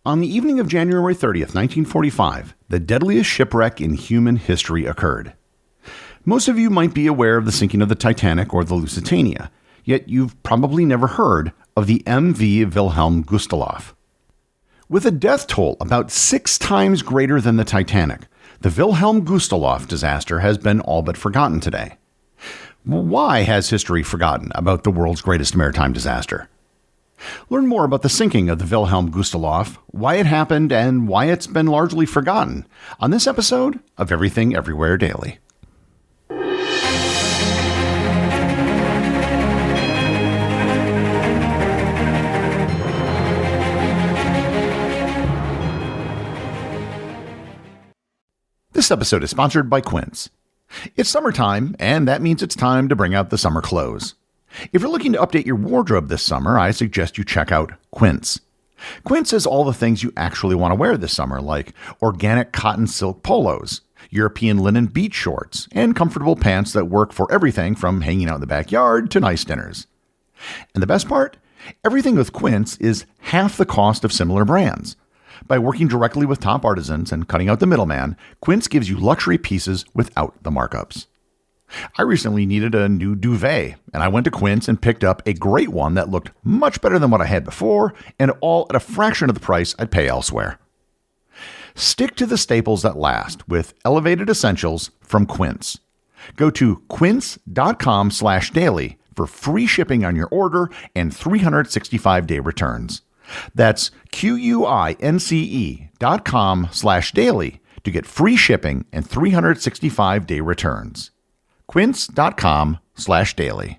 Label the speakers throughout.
Speaker 1: On the evening of January 30th, 1945, the deadliest shipwreck in human history occurred. Most of you might be aware of the sinking of the Titanic or the Lusitania, yet you've probably never heard of the MV Wilhelm Gustloff. With a death toll about 6 times greater than the Titanic, the Wilhelm Gustloff disaster has been all but forgotten today. Why has history forgotten about the world's greatest maritime disaster? Learn more about the sinking of the Wilhelm Gustloff, why it happened, and why it's been largely forgotten on this episode of Everything Everywhere Daily. This episode is sponsored by Quince. It's summertime, and that means it's time to bring out the summer clothes. If you're looking to update your wardrobe this summer, I suggest you check out Quince. Quince has all the things you actually want to wear this summer, like organic cotton silk polos, European linen beach shorts, and comfortable pants that work for everything from hanging out in the backyard to nice dinners. And the best part? Everything with Quince is half the cost of similar brands. By working directly with top artisans and cutting out the middleman, Quince gives you luxury pieces without the markups. I recently needed a new duvet, and I went to Quince and picked up a great one that looked much better than what I had before, and all at a fraction of the price I'd pay elsewhere. Stick to the staples that last with elevated essentials from Quince. Go to quince.com/daily for free shipping on your order and 365-day returns. That's QUINCE.com/daily to get free shipping and 365-day returns. Quince.com/daily.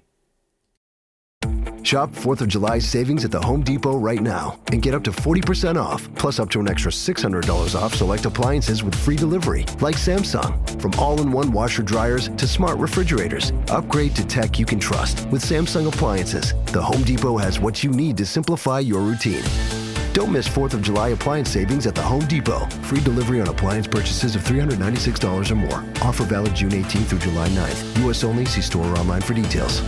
Speaker 2: Shop 4th of July savings at the Home Depot right now and get up to 40% off, plus up to an extra $600 off select appliances with free delivery, like Samsung. From all-in-one washer dryers to smart refrigerators, upgrade to tech you can trust with Samsung appliances. The Home Depot has what you need to simplify your routine. Don't miss 4th of July appliance savings at the Home Depot. Free delivery on appliance purchases of $396 or more. Offer valid June 18th through July 9th. U.S. only. See store or online for details.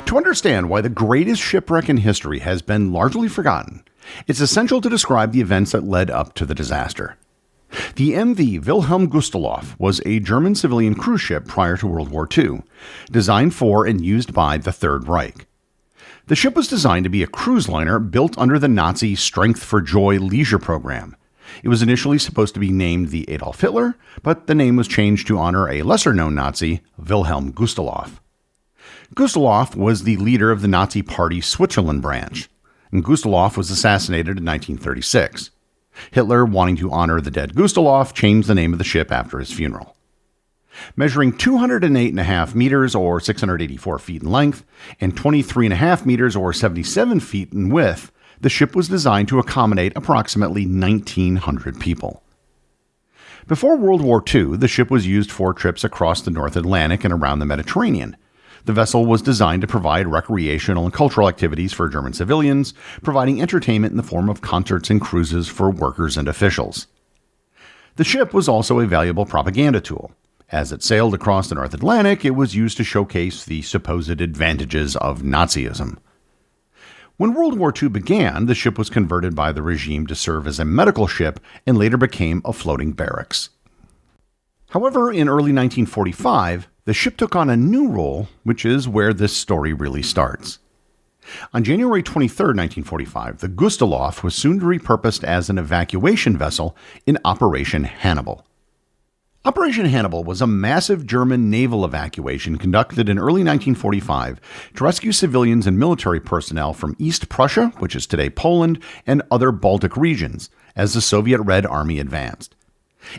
Speaker 1: To understand why the greatest shipwreck in history has been largely forgotten, it's essential to describe the events that led up to the disaster. The MV Wilhelm Gustloff was a German civilian cruise ship prior to World War II, designed for and used by the Third Reich. The ship was designed to be a cruise liner built under the Nazi Strength for Joy leisure program. It was initially supposed to be named the Adolf Hitler, but the name was changed to honor a lesser-known Nazi, Wilhelm Gustloff. Gustloff was the leader of the Nazi Party Switzerland branch, and Gustloff was assassinated in 1936. Hitler, wanting to honor the dead Gustloff, changed the name of the ship after his funeral. Measuring 208.5 meters or 684 feet in length and 23.5 meters or 77 feet in width, the ship was designed to accommodate approximately 1,900 people. Before World War II, the ship was used for trips across the North Atlantic and around the Mediterranean. The vessel was designed to provide recreational and cultural activities for German civilians, providing entertainment in the form of concerts and cruises for workers and officials. The ship was also a valuable propaganda tool. As it sailed across the North Atlantic, it was used to showcase the supposed advantages of Nazism. When World War II began, the ship was converted by the regime to serve as a medical ship and later became a floating barracks. However, in early 1945, the ship took on a new role, which is where this story really starts. On January 23, 1945, the Gustloff was soon repurposed as an evacuation vessel in Operation Hannibal. Operation Hannibal was a massive German naval evacuation conducted in early 1945 to rescue civilians and military personnel from East Prussia, which is today Poland, and other Baltic regions, as the Soviet Red Army advanced.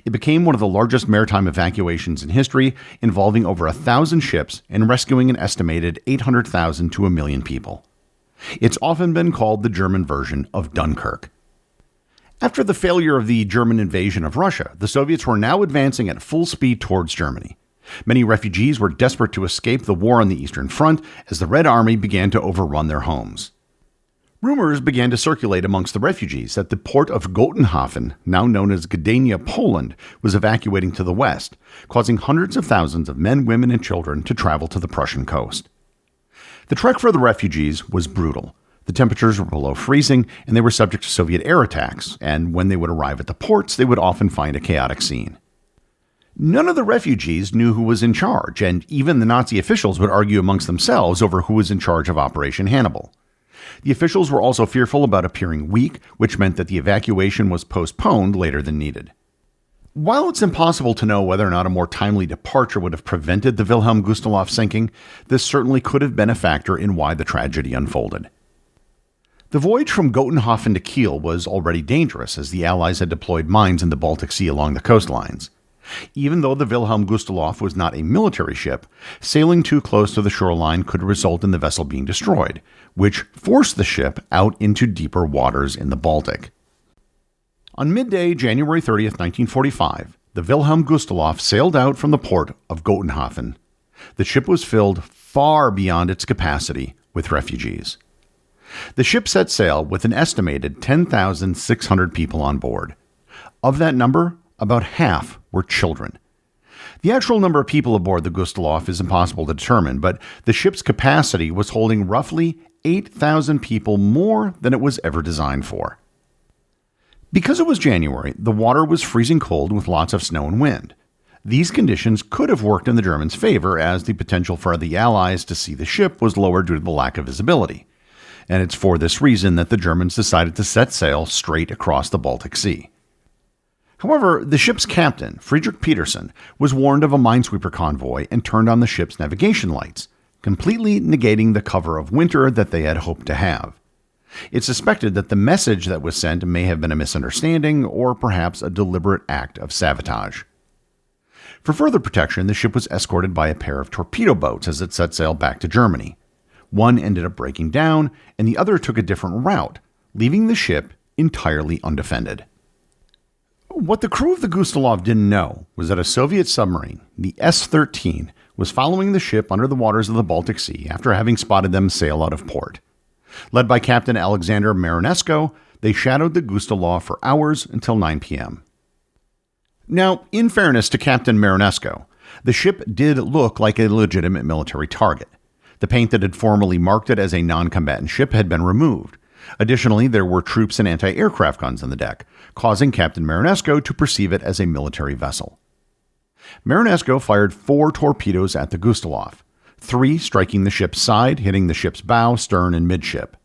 Speaker 1: It became one of the largest maritime evacuations in history, involving over 1,000 ships and rescuing an estimated 800,000 to 1 million people. It's often been called the German version of Dunkirk. After the failure of the German invasion of Russia, the Soviets were now advancing at full speed towards Germany. Many refugees were desperate to escape the war on the Eastern Front as the Red Army began to overrun their homes. Rumors began to circulate amongst the refugees that the port of Gotenhafen, now known as Gdynia, Poland, was evacuating to the west, causing hundreds of thousands of men, women, and children to travel to the Prussian coast. The trek for the refugees was brutal. The temperatures were below freezing, and they were subject to Soviet air attacks, and when they would arrive at the ports, they would often find a chaotic scene. None of the refugees knew who was in charge, and even the Nazi officials would argue amongst themselves over who was in charge of Operation Hannibal. The officials were also fearful about appearing weak, which meant that the evacuation was postponed later than needed. While it's impossible to know whether or not a more timely departure would have prevented the Wilhelm Gustloff sinking, this certainly could have been a factor in why the tragedy unfolded. The voyage from Gotenhofen to Kiel was already dangerous, as the Allies had deployed mines in the Baltic Sea along the coastlines. Even though the Wilhelm Gustloff was not a military ship, sailing too close to the shoreline could result in the vessel being destroyed, which forced the ship out into deeper waters in the Baltic. On midday, January 30th, 1945, the Wilhelm Gustloff sailed out from the port of Gotenhofen. The ship was filled far beyond its capacity with refugees. The ship set sail with an estimated 10,600 people on board. Of that number, about half were children. The actual number of people aboard the Gustloff is impossible to determine, but the ship's capacity was holding roughly 8,000 people more than it was ever designed for. Because it was January, the water was freezing cold with lots of snow and wind. These conditions could have worked in the Germans' favor, as the potential for the Allies to see the ship was lower due to the lack of visibility. And it's for this reason that the Germans decided to set sail straight across the Baltic Sea. However, the ship's captain, Friedrich Petersen, was warned of a minesweeper convoy and turned on the ship's navigation lights, completely negating the cover of winter that they had hoped to have. It's suspected that the message that was sent may have been a misunderstanding or perhaps a deliberate act of sabotage. For further protection, the ship was escorted by a pair of torpedo boats as it set sail back to Germany. One ended up breaking down, and the other took a different route, leaving the ship entirely undefended. What the crew of the Gustloff didn't know was that a Soviet submarine, the S-13, was following the ship under the waters of the Baltic Sea after having spotted them sail out of port. Led by Captain Alexander Marinesco, they shadowed the Gustloff for hours until 9 p.m. Now, in fairness to Captain Marinesco, the ship did look like a legitimate military target. The paint that had formerly marked it as a non-combatant ship had been removed. Additionally, there were troops and anti-aircraft guns on the deck, causing Captain Marinesco to perceive it as a military vessel. Marinesco fired 4 torpedoes at the Gustloff, 3 striking the ship's side, hitting the ship's bow, stern, and midship.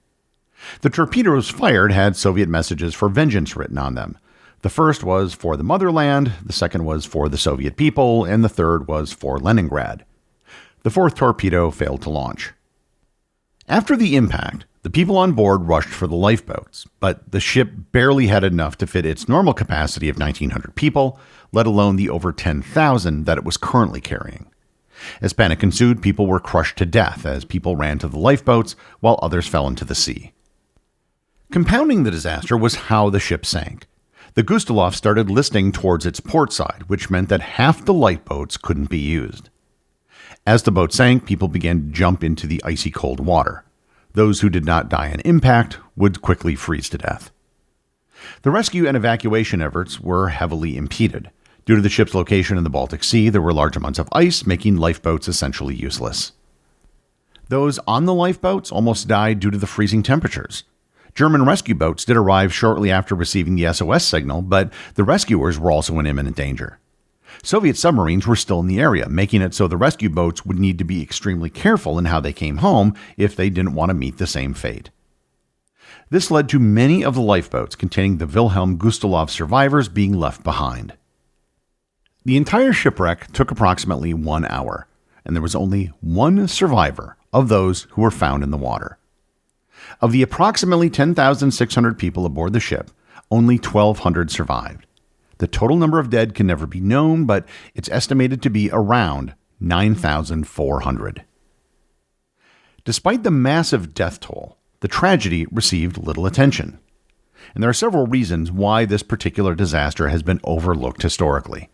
Speaker 1: The torpedoes fired had Soviet messages for vengeance written on them. The first was for the motherland, the second was for the Soviet people, and the third was for Leningrad. The 4th torpedo failed to launch. After the impact, the people on board rushed for the lifeboats, but the ship barely had enough to fit its normal capacity of 1,900 people, let alone the over 10,000 that it was currently carrying. As panic ensued, people were crushed to death as people ran to the lifeboats while others fell into the sea. Compounding the disaster was how the ship sank. The Gustloff started listing towards its port side, which meant that half the lifeboats couldn't be used. As the boat sank, people began to jump into the icy cold water. Those who did not die on impact would quickly freeze to death. The rescue and evacuation efforts were heavily impeded. Due to the ship's location in the Baltic Sea, there were large amounts of ice, making lifeboats essentially useless. Those on the lifeboats almost died due to the freezing temperatures. German rescue boats did arrive shortly after receiving the SOS signal, but the rescuers were also in imminent danger. Soviet submarines were still in the area, making it so the rescue boats would need to be extremely careful in how they came home if they didn't want to meet the same fate. This led to many of the lifeboats containing the Wilhelm Gustloff survivors being left behind. The entire shipwreck took approximately 1 hour, and there was only one survivor of those who were found in the water. Of the approximately 10,600 people aboard the ship, only 1,200 survived. The total number of dead can never be known, but it's estimated to be around 9,400. Despite the massive death toll, the tragedy received little attention. And there are several reasons why this particular disaster has been overlooked historically.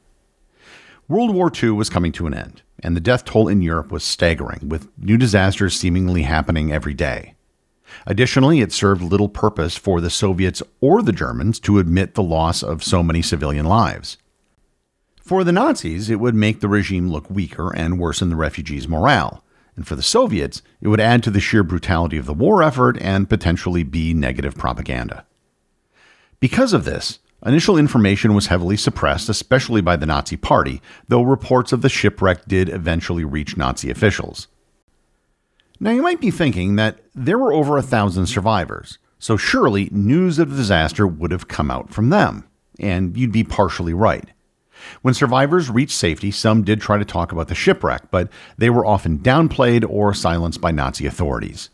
Speaker 1: World War II was coming to an end, and the death toll in Europe was staggering, with new disasters seemingly happening every day. Additionally, it served little purpose for the Soviets or the Germans to admit the loss of so many civilian lives. For the Nazis, it would make the regime look weaker and worsen the refugees' morale, And for the Soviets, it would add to the sheer brutality of the war effort and potentially be negative propaganda. Because of this, initial information was heavily suppressed, especially by the Nazi Party, though reports of the shipwreck did eventually reach Nazi officials. Now you might be thinking that there were over 1,000 survivors, so surely news of the disaster would have come out from them, and you'd be partially right. When survivors reached safety, some did try to talk about the shipwreck, but they were often downplayed or silenced by Nazi authorities.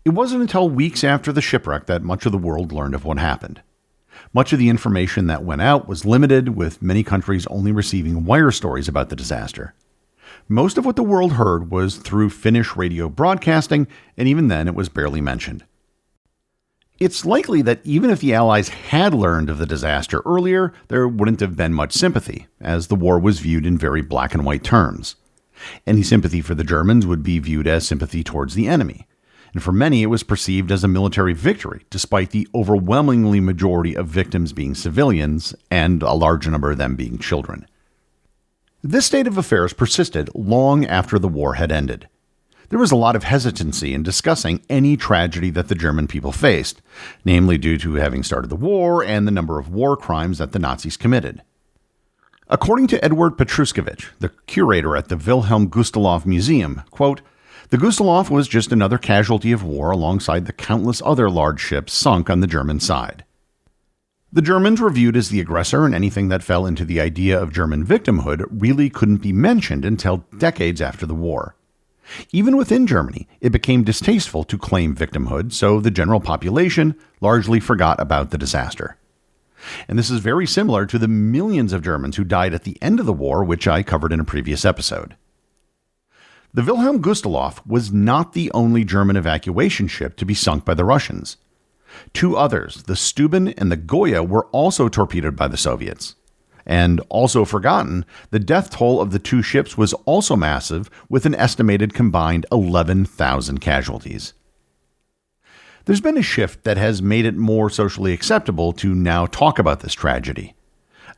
Speaker 1: It wasn't until weeks after the shipwreck that much of the world learned of what happened. Much of the information that went out was limited, with many countries only receiving wire stories about the disaster. Most of what the world heard was through Finnish radio broadcasting, and even then it was barely mentioned. It's likely that even if the Allies had learned of the disaster earlier, there wouldn't have been much sympathy, as the war was viewed in very black and white terms. Any sympathy for the Germans would be viewed as sympathy towards the enemy, and for many it was perceived as a military victory, despite the overwhelmingly majority of victims being civilians, and a large number of them being children. This state of affairs persisted long after the war had ended. There was a lot of hesitancy in discussing any tragedy that the German people faced, namely due to having started the war and the number of war crimes that the Nazis committed. According to Edward Petruskevich, the curator at the Wilhelm Gustloff Museum, quote, "The Gustloff was just another casualty of war alongside the countless other large ships sunk on the German side. The Germans were viewed as the aggressor, and anything that fell into the idea of German victimhood really couldn't be mentioned until decades after the war. Even within Germany, it became distasteful to claim victimhood, so the general population largely forgot about the disaster." And this is very similar to the millions of Germans who died at the end of the war, which I covered in a previous episode. The Wilhelm Gustloff was not the only German evacuation ship to be sunk by the Russians. Two others, the Steuben and the Goya, were also torpedoed by the Soviets. And also forgotten, the death toll of the two ships was also massive, with an estimated combined 11,000 casualties. There's been a shift that has made it more socially acceptable to now talk about this tragedy.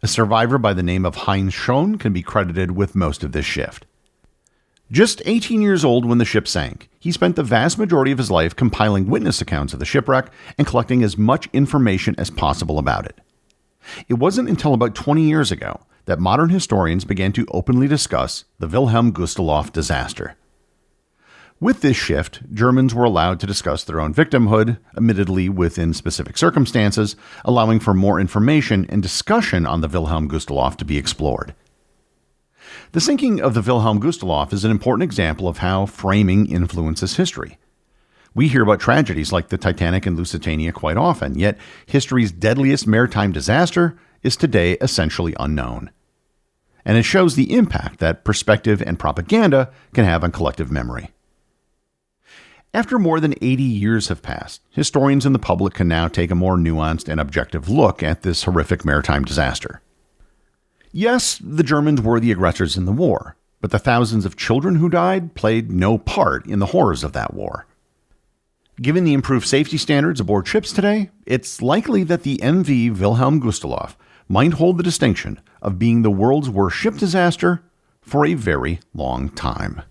Speaker 1: A survivor by the name of Heinz Schoen can be credited with most of this shift. Just 18 years old when the ship sank, he spent the vast majority of his life compiling witness accounts of the shipwreck and collecting as much information as possible about it. It wasn't until about 20 years ago that modern historians began to openly discuss the Wilhelm Gustloff disaster. With this shift, Germans were allowed to discuss their own victimhood, admittedly within specific circumstances, allowing for more information and discussion on the Wilhelm Gustloff to be explored. The sinking of the Wilhelm Gustloff is an important example of how framing influences history. We hear about tragedies like the Titanic and Lusitania quite often, yet history's deadliest maritime disaster is today essentially unknown. And it shows the impact that perspective and propaganda can have on collective memory. After more than 80 years have passed, historians and the public can now take a more nuanced and objective look at this horrific maritime disaster. Yes, the Germans were the aggressors in the war, but the thousands of children who died played no part in the horrors of that war. Given the improved safety standards aboard ships today, it's likely that the MV Wilhelm Gustloff might hold the distinction of being the world's worst ship disaster for a very long time.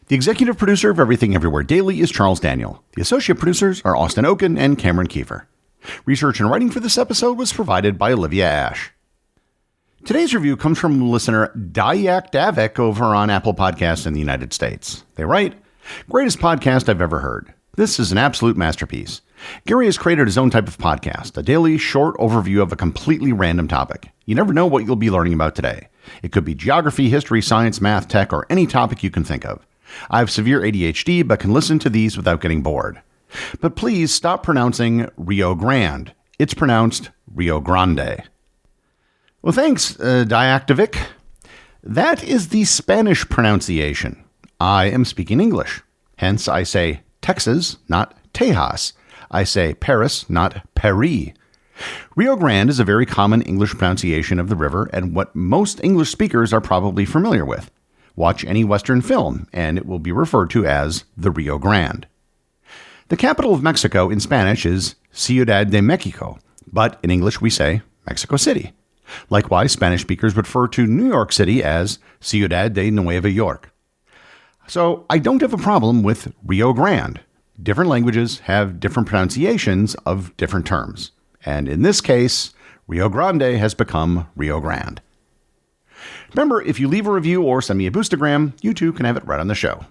Speaker 1: The executive producer of Everything Everywhere Daily is Charles Daniel. The associate producers are Austin Oken and Cameron Kiefer. Research and writing for this episode was provided by Olivia Ash. Today's review comes from listener Dayak Davik over on Apple Podcasts in the United States. They write, "Greatest podcast I've ever heard. This is an absolute masterpiece. Gary has created his own type of podcast, a daily short overview of a completely random topic. You never know what you'll be learning about today. It could be geography, history, science, math, tech, or any topic you can think of. I have severe ADHD, but can listen to these without getting bored. But please stop pronouncing Rio Grande. It's pronounced Rio Grande." Well, thanks, Diactovic. That is the Spanish pronunciation. I am speaking English. Hence, I say Texas, not Tejas. I say Paris, not Paris. Rio Grande is a very common English pronunciation of the river and what most English speakers are probably familiar with. Watch any Western film, and it will be referred to as the Rio Grande. The capital of Mexico in Spanish is Ciudad de Mexico, but in English we say Mexico City. Likewise, Spanish speakers refer to New York City as Ciudad de Nueva York. So I don't have a problem with Rio Grande. Different languages have different pronunciations of different terms. And in this case, Rio Grande has become Rio Grande. Remember, if you leave a review or send me a boostagram, you too can have it right on the show.